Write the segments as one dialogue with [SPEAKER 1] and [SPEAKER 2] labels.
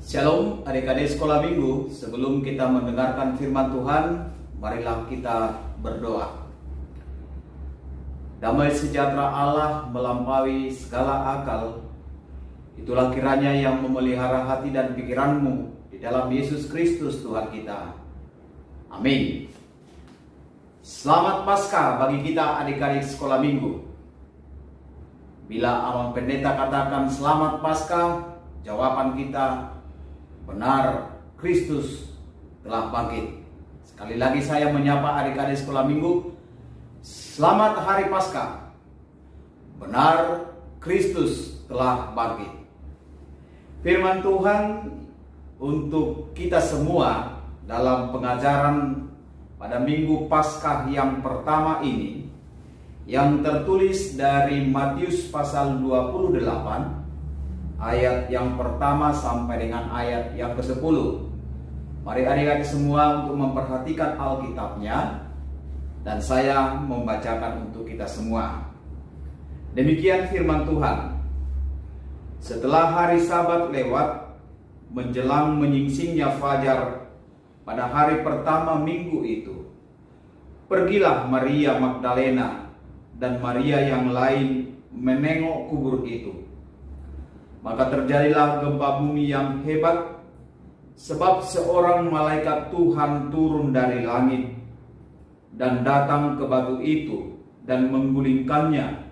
[SPEAKER 1] Shalom adik-adik sekolah minggu. Sebelum kita mendengarkan firman Tuhan, marilah kita berdoa. Damai sejahtera Allah melampaui segala akal, itulah kiranya yang memelihara hati dan pikiranmu di dalam Yesus Kristus Tuhan kita. Amin. Selamat Paskah bagi kita adik-adik sekolah minggu. Bila Abang Pendeta katakan selamat Paskah, jawaban kita benar, Kristus telah bangkit. Sekali lagi saya menyapa adik-adik sekolah minggu, selamat hari Paskah. Benar, Kristus telah bangkit. Firman Tuhan untuk kita semua dalam pengajaran pada minggu Paskah yang pertama ini, yang tertulis dari Matius pasal 28 ayat yang pertama sampai dengan ayat yang ke-10. Mari adik-adik semua untuk memperhatikan Alkitabnya, dan saya membacakan untuk kita semua. Demikian firman Tuhan. Setelah hari Sabat lewat, menjelang menyingsingnya fajar pada hari pertama minggu itu, pergilah Maria Magdalena dan Maria yang lain menengok kubur itu. Maka terjadilah gempa bumi yang hebat, sebab seorang malaikat Tuhan turun dari langit dan datang ke batu itu dan menggulingkannya,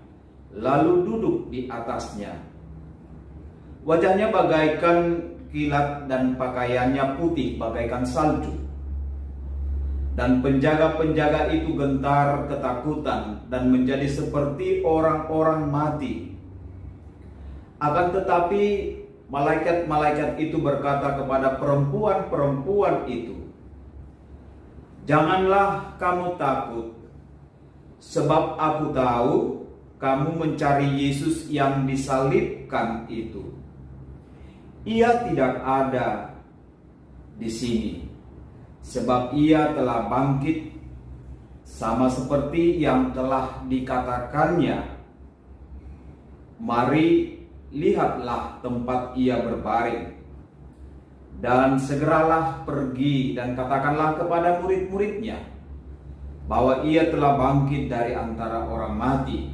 [SPEAKER 1] lalu duduk di atasnya. Wajahnya bagaikan kilat dan pakaiannya putih bagaikan salju. Dan penjaga-penjaga itu gentar ketakutan dan menjadi seperti orang-orang mati. Akan tetapi malaikat-malaikat itu berkata kepada perempuan-perempuan itu, "Janganlah kamu takut, sebab aku tahu kamu mencari Yesus yang disalibkan itu. Ia tidak ada di sini, sebab ia telah bangkit sama seperti yang telah dikatakannya. Mari, lihatlah tempat ia berbaring, dan segeralah pergi dan katakanlah kepada murid-muridnya bahwa ia telah bangkit dari antara orang mati.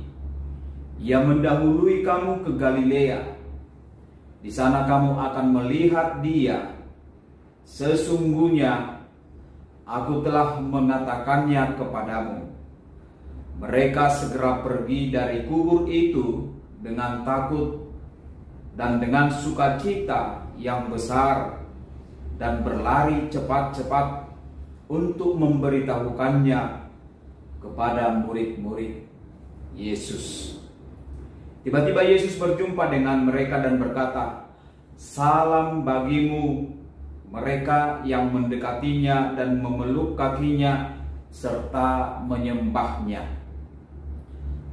[SPEAKER 1] Ia mendahului kamu ke Galilea. Di sana kamu akan melihat dia. Sesungguhnya aku telah mengatakannya kepadamu." Mereka segera pergi dari kubur itu dengan takut dan dengan sukacita yang besar, dan berlari cepat-cepat untuk memberitahukannya kepada murid-murid Yesus. Tiba-tiba Yesus berjumpa dengan mereka dan berkata, "Salam bagimu." Mereka yang mendekatinya dan memeluk kakinya serta menyembahnya.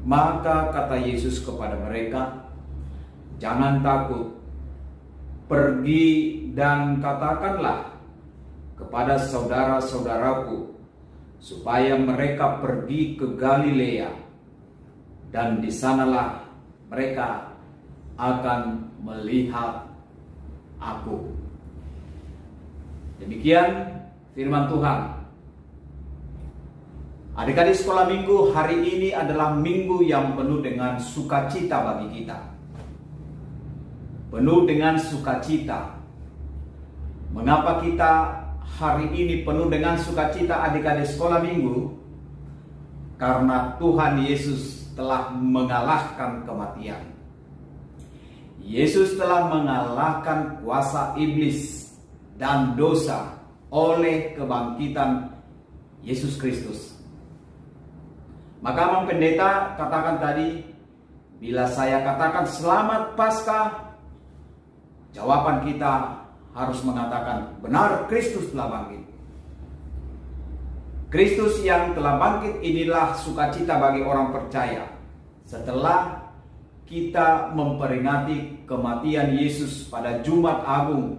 [SPEAKER 1] Maka kata Yesus kepada mereka, "Jangan takut. Pergi dan katakanlah kepada saudara-saudaraku supaya mereka pergi ke Galilea, dan di sanalah mereka akan melihat aku." Demikian firman Tuhan. Adik-adik sekolah minggu, hari ini adalah minggu yang penuh dengan sukacita bagi kita. Penuh dengan sukacita. Mengapa kita hari ini penuh dengan sukacita adik-adik sekolah minggu? Karena Tuhan Yesus telah mengalahkan kematian. Yesus telah mengalahkan kuasa iblis dan dosa oleh kebangkitan Yesus Kristus. Maka Abang Pendeta katakan tadi, bila saya katakan selamat Paskah, jawaban kita harus mengatakan benar, Kristus telah bangkit. Kristus yang telah bangkit inilah sukacita bagi orang percaya. Setelah kita memperingati kematian Yesus pada Jumat Agung,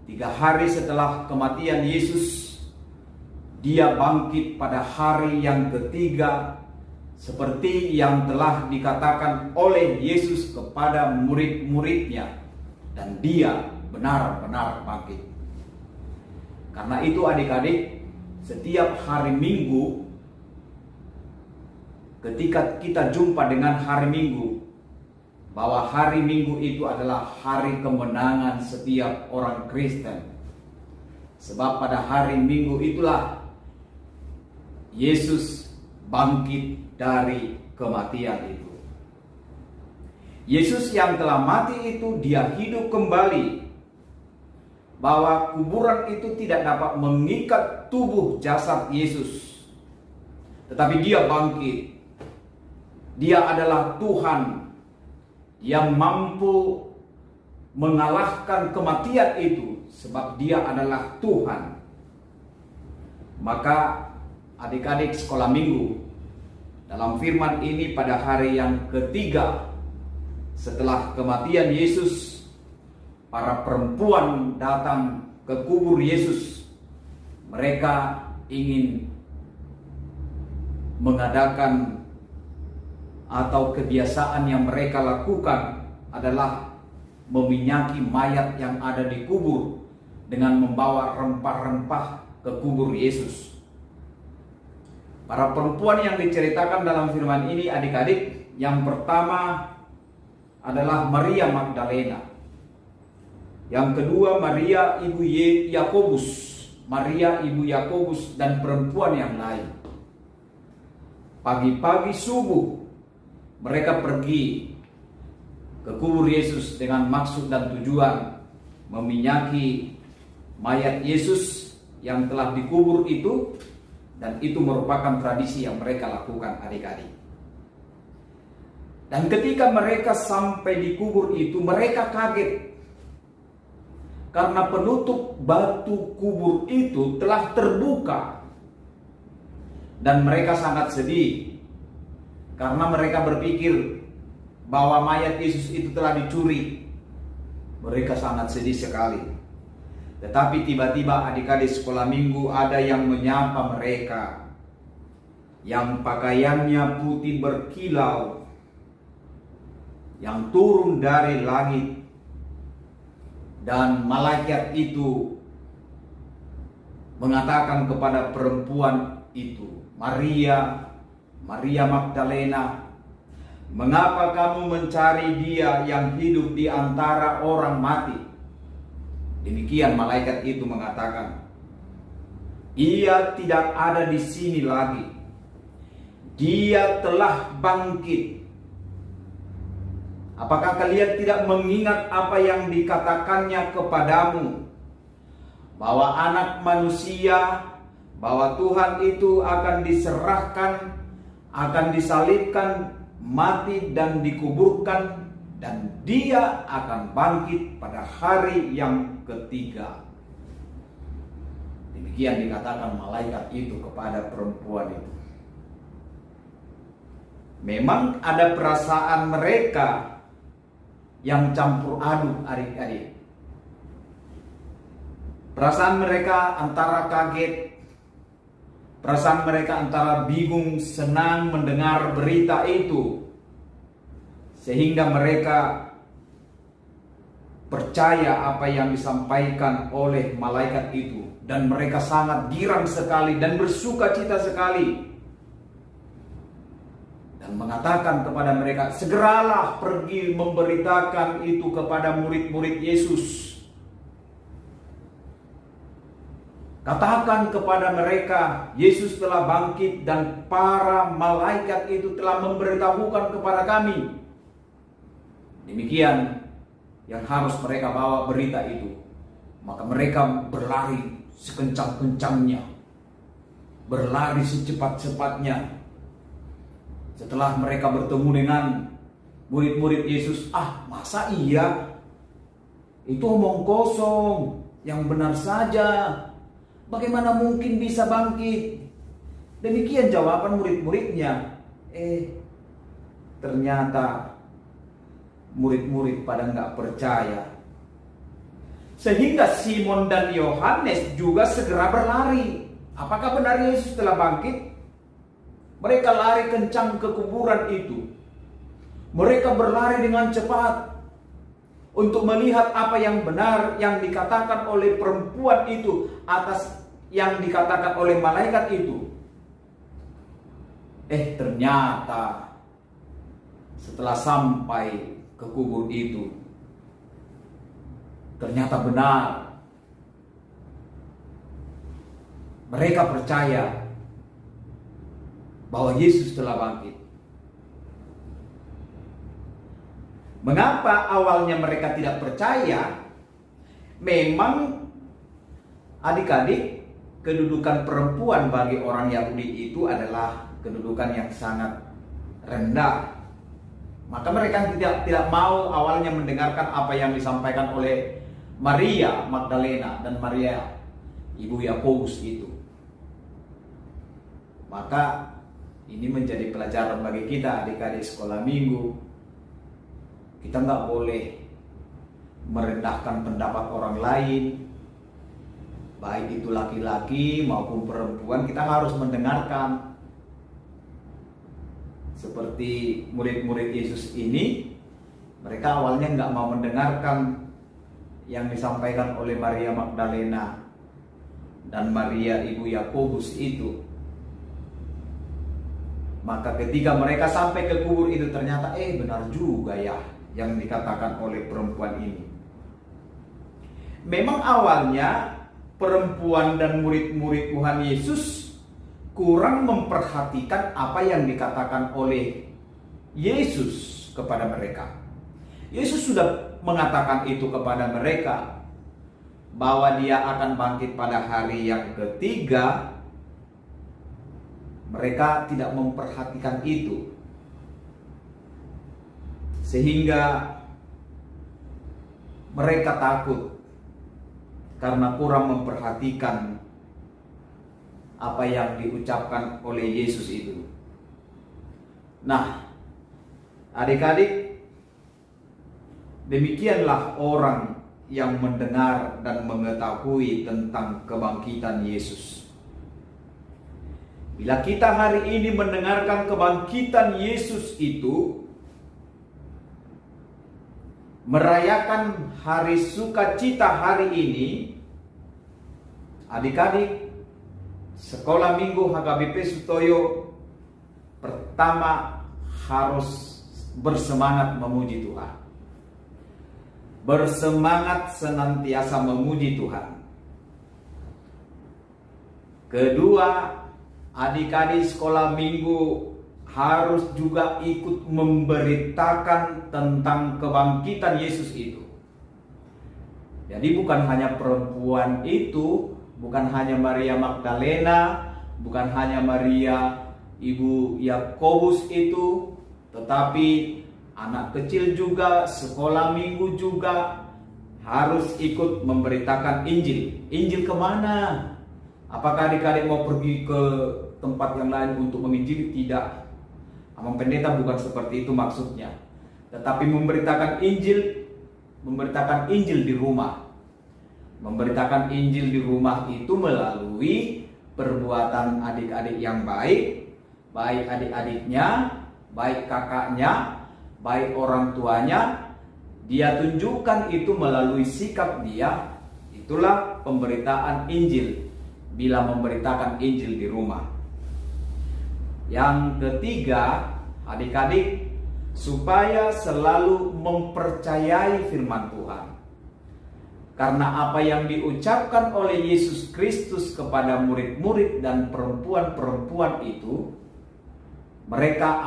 [SPEAKER 1] 3 hari setelah kematian Yesus, dia bangkit pada hari yang ketiga, seperti yang telah dikatakan oleh Yesus kepada murid-muridnya, dan dia benar-benar bangkit. Karena itu adik-adik, setiap hari Minggu, ketika kita jumpa dengan hari Minggu, bahwa hari Minggu itu adalah hari kemenangan setiap orang Kristen. Sebab pada hari Minggu itulah Yesus bangkit dari kematian itu. Yesus yang telah mati itu, dia hidup kembali. Bahwa kuburan itu tidak dapat mengikat tubuh jasad Yesus, tetapi dia bangkit. Dia adalah Tuhan yang mampu mengalahkan kematian itu, sebab dia adalah Tuhan. Maka adik-adik sekolah minggu, dalam firman ini pada hari yang ketiga setelah kematian Yesus, para perempuan datang ke kubur Yesus. Mereka ingin mengadakan atau kebiasaan yang mereka lakukan adalah meminyaki mayat yang ada di kubur dengan membawa rempah-rempah ke kubur Yesus. Para perempuan yang diceritakan dalam firman ini adik-adik, yang pertama adalah Maria Magdalena. Yang kedua Maria ibu Yakobus, Maria ibu Yakobus dan perempuan yang lain. Pagi-pagi subuh mereka pergi ke kubur Yesus dengan maksud dan tujuan meminyaki mayat Yesus yang telah dikubur itu, dan itu merupakan tradisi yang mereka lakukan adik-adik. Dan ketika mereka sampai di kubur itu, mereka kaget karena penutup batu kubur itu telah terbuka. Dan mereka sangat sedih karena mereka berpikir bahwa mayat Yesus itu telah dicuri. Mereka sangat sedih sekali. Tetapi tiba-tiba adik-adik sekolah minggu ada yang menyapa mereka, yang pakaiannya putih berkilau, yang turun dari langit. Dan malaikat itu mengatakan kepada perempuan itu, Maria Magdalena, mengapa kamu mencari dia yang hidup di antara orang mati? Demikian malaikat itu mengatakan, ia tidak ada di sini lagi. Dia telah bangkit. Apakah kalian tidak mengingat apa yang dikatakannya kepadamu? Bahwa anak manusia, bahwa Tuhan itu akan diserahkan, akan disalibkan, mati dan dikuburkan, dan dia akan bangkit pada hari yang ketiga. Demikian dikatakan malaikat itu kepada perempuan itu. Memang ada perasaan mereka yang campur aduk adik-adik. Perasaan mereka antara kaget, perasaan mereka antara bingung, senang mendengar berita itu, sehingga mereka percaya apa yang disampaikan oleh malaikat itu, dan mereka sangat girang sekali dan bersukacita sekali. Dan mengatakan kepada mereka, segeralah pergi memberitakan itu kepada murid-murid Yesus. Katakan kepada mereka, Yesus telah bangkit dan para malaikat itu telah memberitahukan kepada kami. Demikian yang harus mereka bawa berita itu. Maka mereka berlari sekencang-kencangnya, berlari secepat-cepatnya. Setelah mereka bertemu dengan murid-murid Yesus, masa iya? Itu omong kosong, yang benar saja. Bagaimana mungkin bisa bangkit? Demikian jawaban murid-muridnya. Ternyata murid-murid pada nggak percaya. Sehingga Simon dan Yohanes juga segera berlari. Apakah benar Yesus telah bangkit? Mereka lari kencang ke kuburan itu. Mereka berlari dengan cepat. untuk melihat apa yang benar yang dikatakan oleh perempuan itu atas yang dikatakan oleh malaikat itu. Ternyata setelah sampai ke kubur itu, ternyata benar. Mereka percaya bahwa Yesus telah bangkit. Mengapa awalnya mereka tidak percaya? Memang adik-adik, kedudukan perempuan bagi orang Yahudi itu adalah kedudukan yang sangat rendah. Maka mereka tidak mau awalnya mendengarkan apa yang disampaikan oleh Maria Magdalena dan Maria ibu Yakobus itu. Maka ini menjadi pelajaran bagi kita adik-adik sekolah minggu. Kita nggak boleh merendahkan pendapat orang lain, baik itu laki-laki maupun perempuan. Kita harus mendengarkan. Seperti murid-murid Yesus ini, mereka awalnya nggak mau mendengarkan yang disampaikan oleh Maria Magdalena dan Maria ibu Yakobus itu. Maka ketika mereka sampai ke kubur itu, ternyata benar juga ya yang dikatakan oleh perempuan ini. Memang awalnya perempuan dan murid-murid Tuhan Yesus kurang memperhatikan apa yang dikatakan oleh Yesus kepada mereka. Yesus sudah mengatakan itu kepada mereka, bahwa dia akan bangkit pada hari yang ketiga. Mereka tidak memperhatikan itu, sehingga mereka takut karena kurang memperhatikan apa yang diucapkan oleh Yesus itu. Nah, adik-adik, demikianlah orang yang mendengar dan mengetahui tentang kebangkitan Yesus. Bila kita hari ini mendengarkan kebangkitan Yesus itu, merayakan hari sukacita hari ini, adik-adik, sekolah minggu HKBP Sutoyo pertama harus bersemangat memuji Tuhan. Bersemangat senantiasa memuji Tuhan. Kedua, adik-adik sekolah minggu harus juga ikut memberitakan tentang kebangkitan Yesus itu. Jadi bukan hanya perempuan itu, bukan hanya Maria Magdalena, bukan hanya Maria ibu Yakobus itu, tetapi anak kecil juga, sekolah minggu juga harus ikut memberitakan Injil. Injil kemana? Apakah adik-adik mau pergi ke tempat yang lain untuk menginjili? Tidak. Amang pendeta bukan seperti itu maksudnya. Tetapi memberitakan Injil di rumah. Memberitakan Injil di rumah itu melalui perbuatan adik-adik yang baik, baik adik-adiknya, baik kakaknya, baik orang tuanya. Dia tunjukkan itu melalui sikap dia. Itulah pemberitaan Injil. Bila memberitakan Injil di rumah. Yang ketiga, adik-adik, supaya selalu mempercayai firman Tuhan. Karena apa yang diucapkan oleh Yesus Kristus kepada murid-murid dan perempuan-perempuan itu, mereka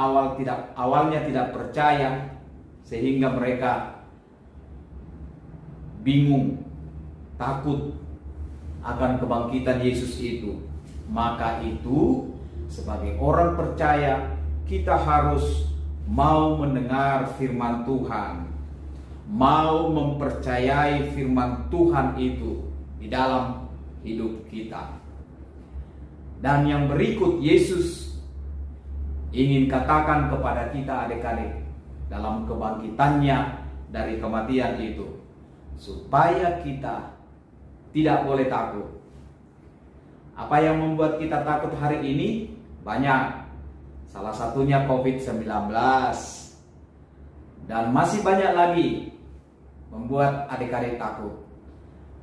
[SPEAKER 1] awalnya tidak percaya, sehingga mereka bingung, takut akan kebangkitan Yesus itu. Maka itu, sebagai orang percaya, kita harus mau mendengar firman Tuhan, mau mempercayai firman Tuhan itu di dalam hidup kita. Dan yang berikut, Yesus ingin katakan kepada kita adik-adik dalam kebangkitannya dari kematian itu, supaya kita tidak boleh takut. Apa yang membuat kita takut hari ini? Banyak. Salah satunya COVID-19. Dan masih banyak lagi. membuat adik-adik takut.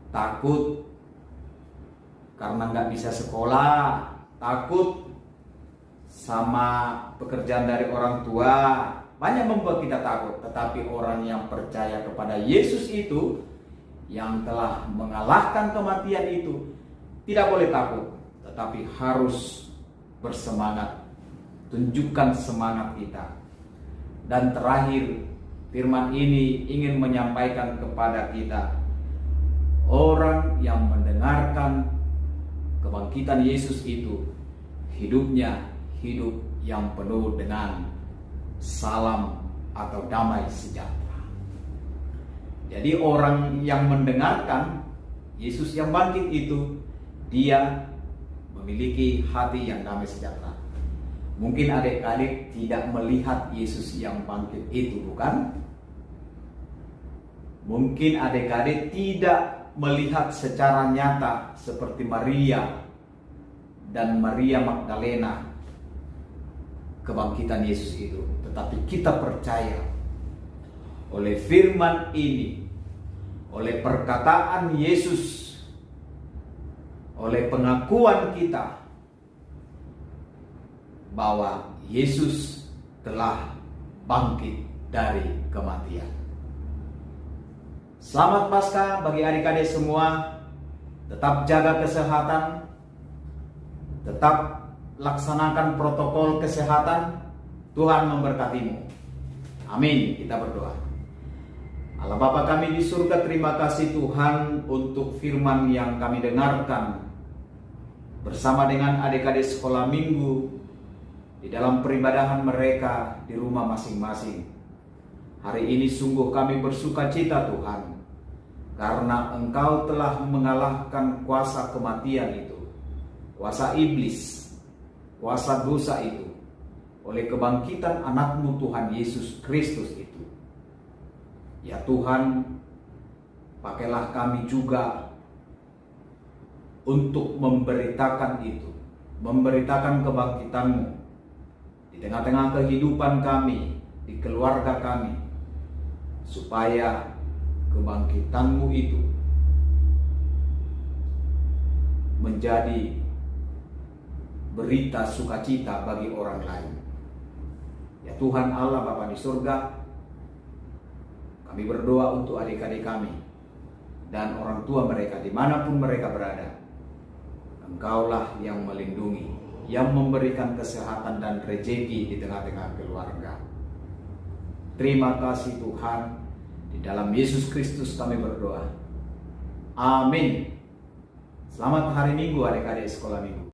[SPEAKER 1] Takut karena nggak bisa sekolah, takut sama pekerjaan dari orang tua, banyak membuat kita takut. Tetapi orang yang percaya kepada Yesus itu, yang telah mengalahkan kematian itu, tidak boleh takut, tetapi harus bersemangat. Tunjukkan semangat kita. Dan terakhir, firman ini ingin menyampaikan kepada kita, orang yang mendengarkan kebangkitan Yesus itu, hidupnya hidup yang penuh dengan salam atau damai sejahtera. Jadi orang yang mendengarkan Yesus yang bangkit itu, dia memiliki hati yang damai sejahtera. Mungkin adik-adik tidak melihat Yesus yang bangkit itu, bukan? Mungkin adik-adik tidak melihat secara nyata seperti Maria dan Maria Magdalena kebangkitan Yesus itu. Tetapi kita percaya oleh firman ini, oleh perkataan Yesus, oleh pengakuan kita bahwa Yesus telah bangkit dari kematian. Selamat Paskah bagi adik-adik semua. Tetap jaga kesehatan, tetap laksanakan protokol kesehatan. Tuhan memberkatimu. Amin. Kita berdoa. Allah Bapa kami di surga, terima kasih Tuhan untuk firman yang kami dengarkan bersama dengan adik-adik sekolah minggu di dalam peribadahan mereka di rumah masing-masing. Hari ini sungguh kami bersuka cita Tuhan, karena Engkau telah mengalahkan kuasa kematian itu, kuasa iblis, kuasa dosa itu, oleh kebangkitan anak-Mu Tuhan Yesus Kristus itu. Ya Tuhan, pakailah kami juga untuk memberitakan itu, memberitakan kebangkitan-Mu di tengah-tengah kehidupan kami, di keluarga kami, supaya kebangkitan-Mu itu menjadi berita sukacita bagi orang lain. Ya Tuhan Allah Bapa di surga, kami berdoa untuk adik-adik kami dan orang tua mereka dimanapun mereka berada. Engkaulah yang melindungi, yang memberikan kesehatan dan rezeki di tengah-tengah keluarga. Terima kasih Tuhan. Di dalam Yesus Kristus kami berdoa. Amin. Selamat hari Minggu adik-adik sekolah minggu.